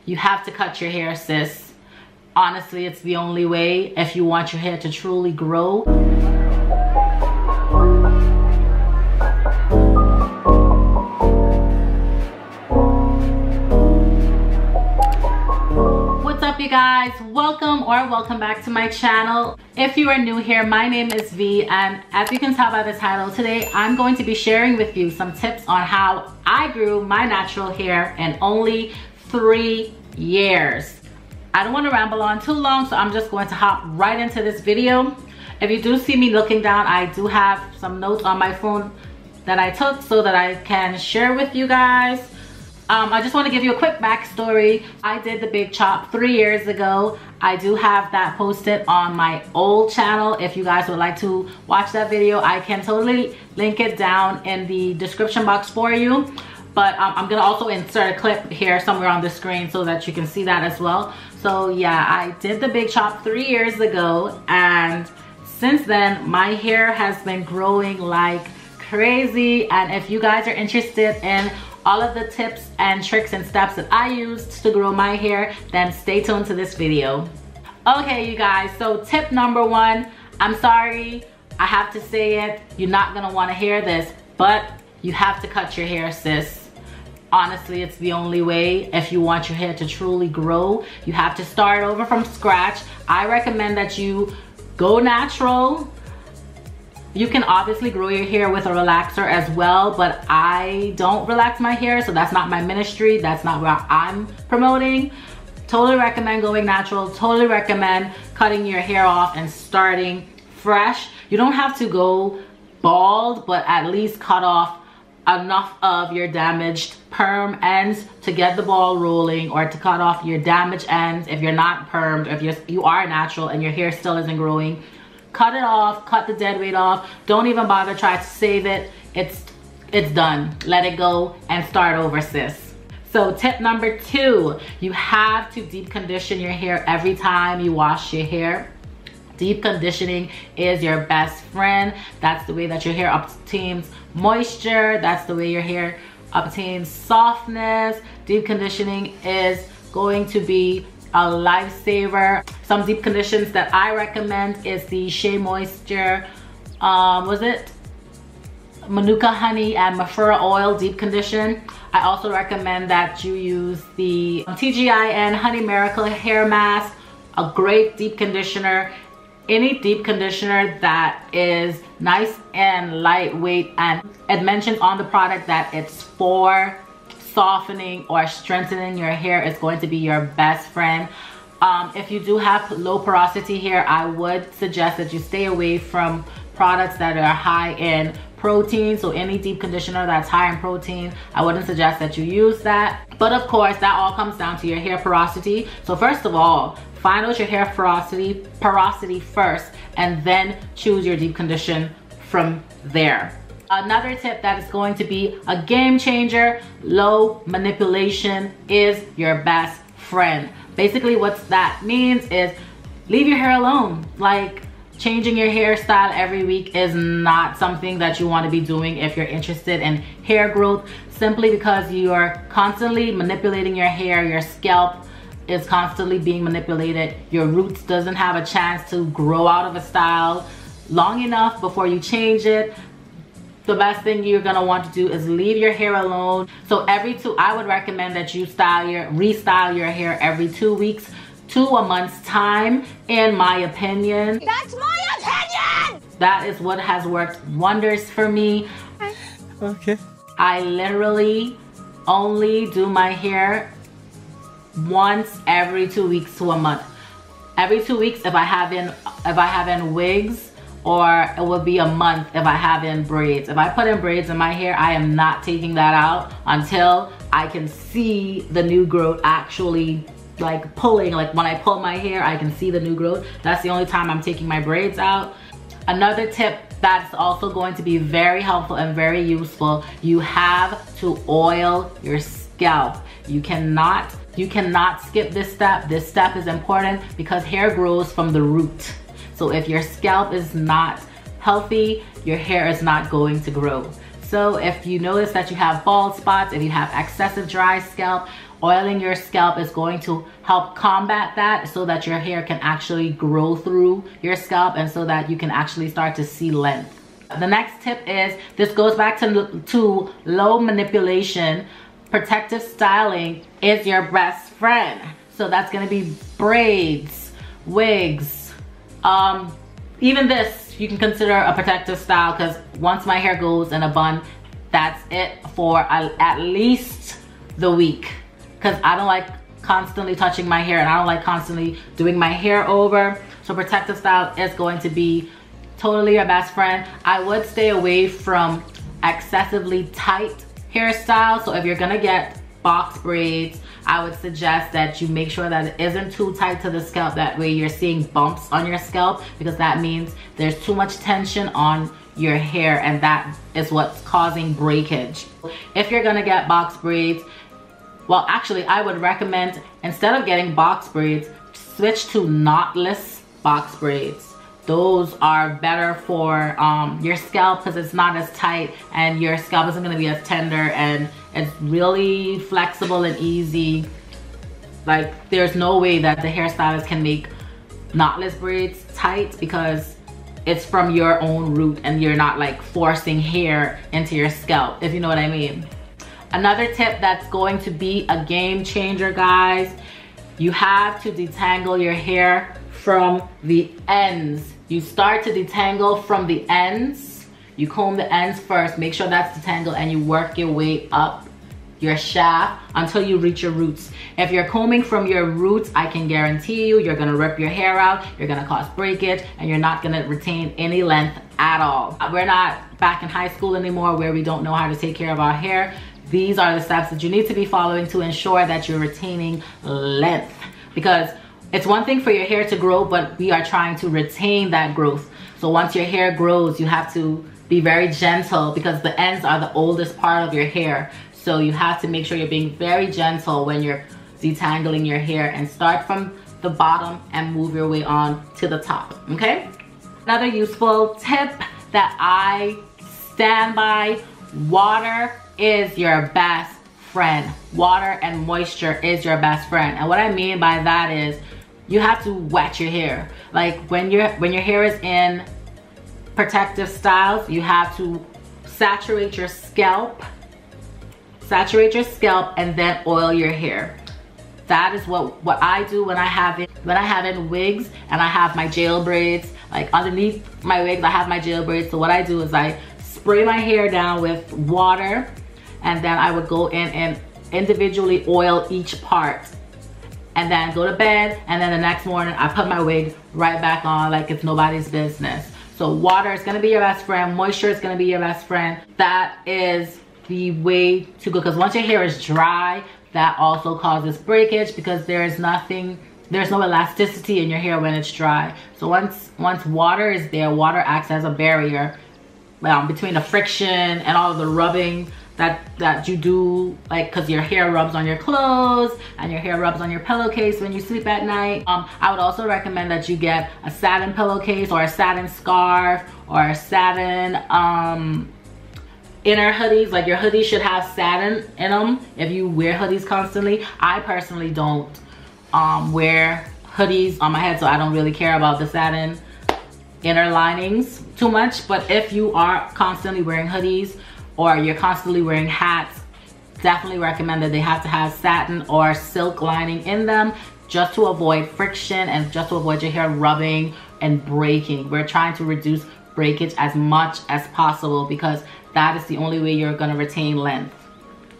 You have to cut your hair, sis. Honestly, it's the only way if you want your hair to truly grow. What's up, you guys? Welcome back to my channel. If you are new here, my name is V, and as you can tell by the title, today I'm going to be sharing with you some tips on how I grew my natural hair in only 3 years. I don't want to ramble on too long, so I'm just going to hop right into this video. If you do see me looking down, I do have some notes on my phone that I took so that I can share with you guys. I just want to give you a quick backstory. I did the big chop 3 years ago. I do have that posted on my old channel. If you guys would like to watch that video, I can totally link it down in the description box for you. But I'm gonna also insert a clip here somewhere on the screen so that you can see that as well. So yeah, I did the big chop 3 years ago, and since then my hair has been growing like crazy. And if you guys are interested in all of the tips and tricks and steps that I used to grow my hair, then stay tuned to this video. Okay, you guys, so tip number 1, I'm sorry, I have to say it, you're not gonna wanna hear this, but you have to cut your hair, sis. Honestly, it's the only way if you want your hair to truly grow. You have to start over from scratch. I recommend that you go natural. You can obviously grow your hair with a relaxer as well, but I don't relax my hair, so that's not my ministry. That's not what I'm promoting. Totally recommend going natural. Totally recommend cutting your hair off and starting fresh. You don't have to go bald, but at least cut off enough of your damaged perm ends to get the ball rolling, or to cut off your damaged ends if you're not permed, if you are natural and your hair still isn't growing. Cut it off, cut the dead weight off. Don't even bother try to save it. It's done. Let it go and start over, sis. So tip number 2, you have to deep condition your hair every time you wash your hair. Deep conditioning is your best friend. That's the way that your hair obtains moisture. That's the way your hair obtains softness. Deep conditioning is going to be a lifesaver. Some deep conditions that I recommend is the Shea Moisture, was it Manuka Honey and Mafura Oil deep condition. I also recommend that you use the TGIN Honey Miracle Hair Mask, a great deep conditioner. Any deep conditioner that is nice and lightweight, and it mentions on the product that it's for softening or strengthening your hair, is going to be your best friend. If you do have low porosity hair, I would suggest that you stay away from products that are high in protein. So any deep conditioner that's high in protein, I wouldn't suggest that you use that. But of course, that all comes down to your hair porosity. So first of all, find out your hair porosity first, and then choose your deep condition from there. Another tip that is going to be a game changer: low manipulation is your best friend. Basically what that means is leave your hair alone. Like, changing your hairstyle every week is not something that you want to be doing if you're interested in hair growth, simply because you are constantly manipulating your hair. Your scalp is constantly being manipulated. Your roots doesn't have a chance to grow out of a style long enough before you change it. The best thing you're gonna want to do is leave your hair alone. So I would recommend that you restyle your hair every 2 weeks to a month's time, in my opinion. That's my opinion! That is what has worked wonders for me. Okay. I literally only do my hair once every 2 weeks to a month. Every 2 weeks if I have in wigs, or it would be a month if I have in braids. If I put in braids in my hair, I am not taking that out until I can see the new growth actually like pulling. Like when I pull my hair, I can see the new growth. That's the only time I'm taking my braids out. Another tip that's also going to be very helpful and very useful: you have to oil your scalp. You cannot skip this step. This step is important because hair grows from the root. So if your scalp is not healthy, your hair is not going to grow. So if you notice that you have bald spots, if you have excessive dry scalp, oiling your scalp is going to help combat that so that your hair can actually grow through your scalp and so that you can actually start to see length. The next tip is, this goes back to low manipulation. Protective styling is your best friend. So that's gonna be braids, wigs, even this you can consider a protective style, because once my hair goes in a bun, that's it for at least the week, because I don't like constantly touching my hair and I don't like constantly doing my hair over. So protective style is going to be totally your best friend. I would stay away from excessively tight hairstyle. So if you're gonna get box braids, I would suggest that you make sure that it isn't too tight to the scalp. That way you're seeing bumps on your scalp, because that means there's too much tension on your hair and that is what's causing breakage. If you're gonna get box braids, well, actually I would recommend, instead of getting box braids, switch to knotless box braids. Those are better for your scalp because it's not as tight and your scalp isn't going to be as tender, and it's really flexible and easy. Like, there's no way that the hairstylist can make knotless braids tight, because it's from your own root and you're not like forcing hair into your scalp, if you know what I mean. Another tip that's going to be a game changer, guys, you have to detangle your hair from the ends. You start to detangle from the ends. You comb the ends first, make sure that's detangled, and you work your way up your shaft until you reach your roots. If you're combing from your roots, I can guarantee you're gonna rip your hair out, you're gonna cause breakage, and you're not gonna retain any length at all. We're not back in high school anymore where we don't know how to take care of our hair. These are the steps that you need to be following to ensure that you're retaining length, because it's one thing for your hair to grow, but we are trying to retain that growth. So once your hair grows, you have to be very gentle, because the ends are the oldest part of your hair. So you have to make sure you're being very gentle when you're detangling your hair, and start from the bottom and move your way on to the top, okay? Another useful tip that I stand by, water is your best friend. Water and moisture is your best friend. And what I mean by that is, you have to wet your hair. Like when your hair is in protective styles, you have to saturate your scalp, and then oil your hair. That is what I do when I have in wigs and I have my gel braids. Like underneath my wigs, I have my gel braids. So what I do is I spray my hair down with water, and then I would go in and individually oil each part, and then go to bed, and then the next morning I put my wig right back on like it's nobody's business. So water is gonna be your best friend, moisture is gonna be your best friend. That is the way to go, because once your hair is dry, that also causes breakage, because there's no elasticity in your hair when it's dry. So once water is there, water acts as a barrier between the friction and all of the rubbing that you do, like, because your hair rubs on your clothes and your hair rubs on your pillowcase when you sleep at night. I would also recommend that you get a satin pillowcase or a satin scarf or a satin inner hoodies. Like, your hoodies should have satin in them if you wear hoodies constantly. I personally don't wear hoodies on my head, so I don't really care about the satin inner linings too much. But if you are constantly wearing hoodies or you're constantly wearing hats, definitely recommend that they have to have satin or silk lining in them, just to avoid friction and just to avoid your hair rubbing and breaking. We're trying to reduce breakage as much as possible, because that is the only way you're gonna retain length.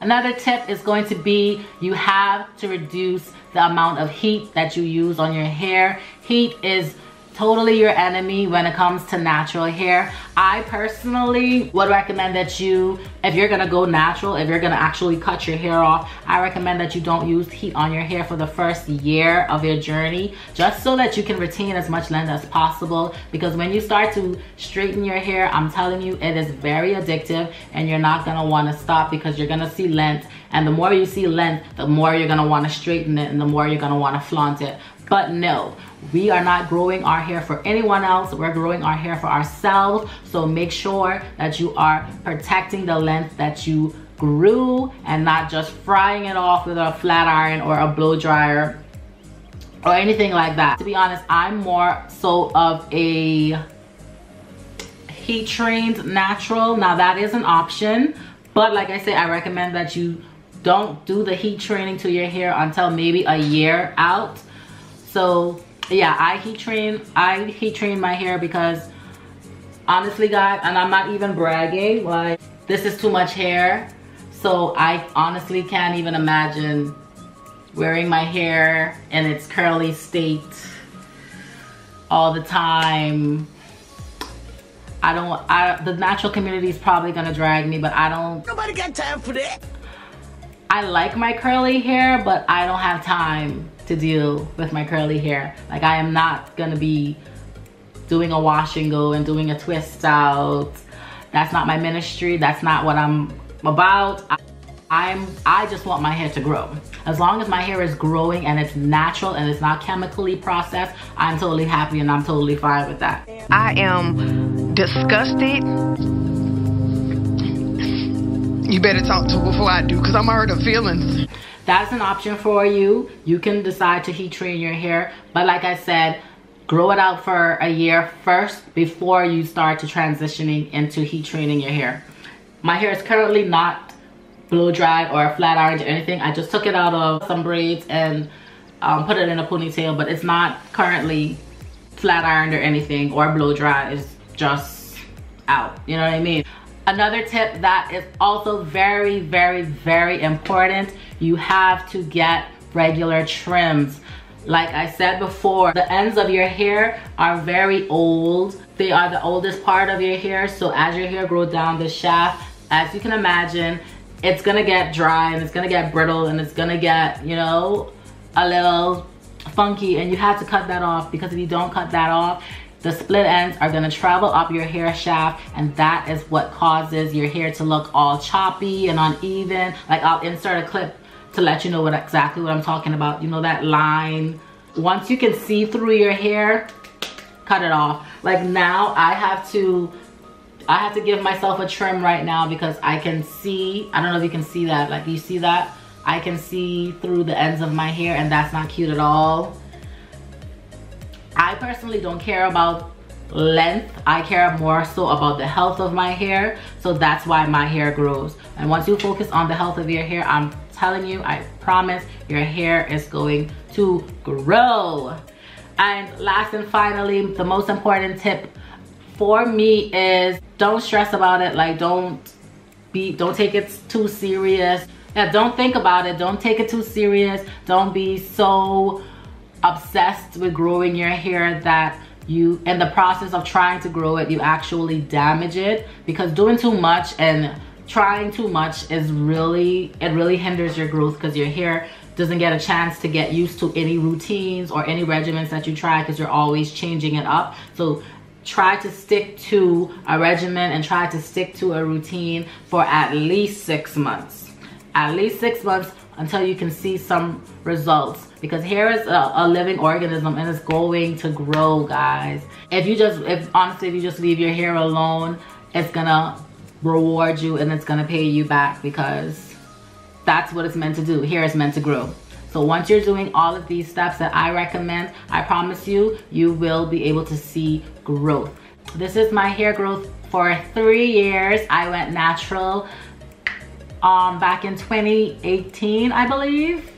Another tip is going to be, you have to reduce the amount of heat that you use on your hair. Heat is totally your enemy when it comes to natural hair. I personally would recommend that you, if you're gonna go natural, if you're gonna actually cut your hair off, I recommend that you don't use heat on your hair for the first year of your journey, just so that you can retain as much length as possible. Because when you start to straighten your hair, I'm telling you, it is very addictive, and you're not gonna wanna stop, because you're gonna see length, and the more you see length, the more you're gonna wanna straighten it, and the more you're gonna wanna flaunt it. But no, we are not growing our hair for anyone else. We're growing our hair for ourselves. So make sure that you are protecting the length that you grew and not just frying it off with a flat iron or a blow dryer or anything like that. To be honest, I'm more so of a heat trained natural. Now that is an option, but like I say, I recommend that you don't do the heat training to your hair until maybe a year out. So yeah, I heat train my hair because honestly guys, and I'm not even bragging, like this is too much hair. So I honestly can't even imagine wearing my hair in its curly state all the time. The natural community is probably gonna drag me, but I don't. Nobody got time for that. I like my curly hair, but I don't have time to deal with my curly hair. Like I am not gonna be doing a wash and go and doing a twist out. That's not my ministry. That's not what I'm about. I just want my hair to grow. As long as my hair is growing and it's natural and it's not chemically processed, I'm totally happy and I'm totally fine with that. I am disgusted. You better talk to her before I do, because I'm hurt her feelings. That's an option for you. You can decide to heat train your hair, but like I said, grow it out for a year first before you start to transitioning into heat training your hair. My hair is currently not blow dried or flat ironed or anything. I just took it out of some braids and put it in a ponytail, but it's not currently flat ironed or anything or blow dried. It's just out, you know what I mean? Another tip that is also very, very, very important, you have to get regular trims. Like I said before, the ends of your hair are very old. They are the oldest part of your hair. So as your hair grows down the shaft, as you can imagine, it's gonna get dry and it's gonna get brittle and it's gonna get, you know, a little funky, and you have to cut that off, because if you don't cut that off, the split ends are gonna travel up your hair shaft, and that is what causes your hair to look all choppy and uneven. Like I'll insert a clip to let you know exactly what I'm talking about. You know that line? Once you can see through your hair, cut it off. Like now I have to give myself a trim right now because I can see, I don't know if you can see that, like you see that? I can see through the ends of my hair, and that's not cute at all. I personally don't care about length. I care more so about the health of my hair. So that's why my hair grows. And once you focus on the health of your hair, I'm telling you, I promise your hair is going to grow. And last and finally, the most important tip for me is don't stress about it. Like don't take it too serious. Yeah, don't think about it. Don't take it too serious. Don't be so obsessed with growing your hair that you, in the process of trying to grow it, you actually damage it. Because doing too much and trying too much is really hinders your growth, because your hair doesn't get a chance to get used to any routines or any regimens that you try, because you're always changing it up. So try to stick to a regimen and try to stick to a routine for at least 6 months. At least 6 months until you can see some results, because hair is a living organism and it's going to grow, guys. If you just leave your hair alone, it's gonna reward you and it's gonna pay you back, because that's what it's meant to do. Hair is meant to grow. So once you're doing all of these steps that I recommend, I promise you, you will be able to see growth. This is my hair growth for 3 years. I went natural back in 2018, I believe.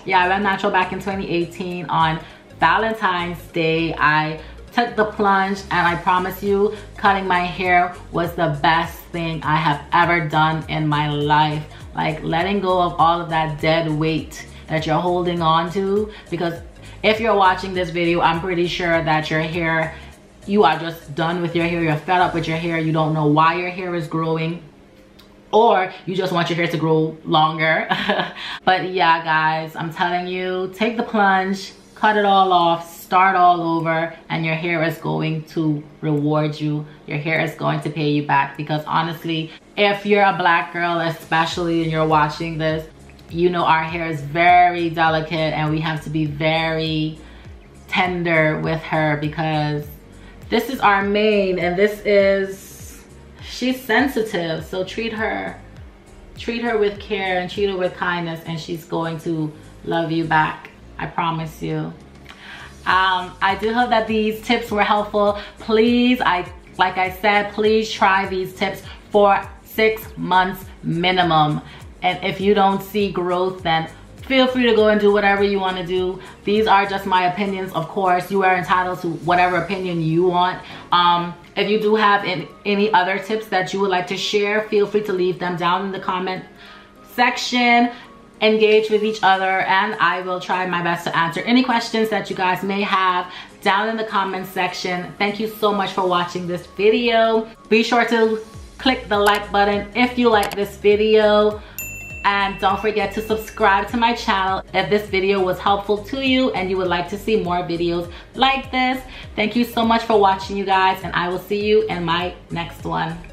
Yeah, I went natural back in 2018 on Valentine's Day. I took the plunge, and I promise you, cutting my hair was the best thing I have ever done in my life. Like letting go of all of that dead weight that you're holding on to, because if you're watching this video, I'm pretty sure that your hair, you are just done with your hair, you're fed up with your hair, you don't know why your hair is growing, or you just want your hair to grow longer. But yeah, guys, I'm telling you, take the plunge, cut it all off, start all over, and your hair is going to reward you. Your hair is going to pay you back, because honestly, if you're a black girl especially and you're watching this, you know our hair is very delicate and we have to be very tender with her, because this is our main, and she's sensitive, so treat her treat her with care and treat her with kindness, and she's going to love you back. I promise you. I do hope that these tips were helpful. Please, like I said, please try these tips for 6 months minimum. And if you don't see growth, then feel free to go and do whatever you want to do. These are just my opinions. Of course, you are entitled to whatever opinion you want. If you do have any other tips that you would like to share, feel free to leave them down in the comment section. Engage with each other, and I will try my best to answer any questions that you guys may have down in the comment section. Thank you so much for watching this video. Be sure to click the like button if you like this video, and don't forget to subscribe to my channel if this video was helpful to you and you would like to see more videos like this. Thank you so much for watching, you guys, and I will see you in my next one.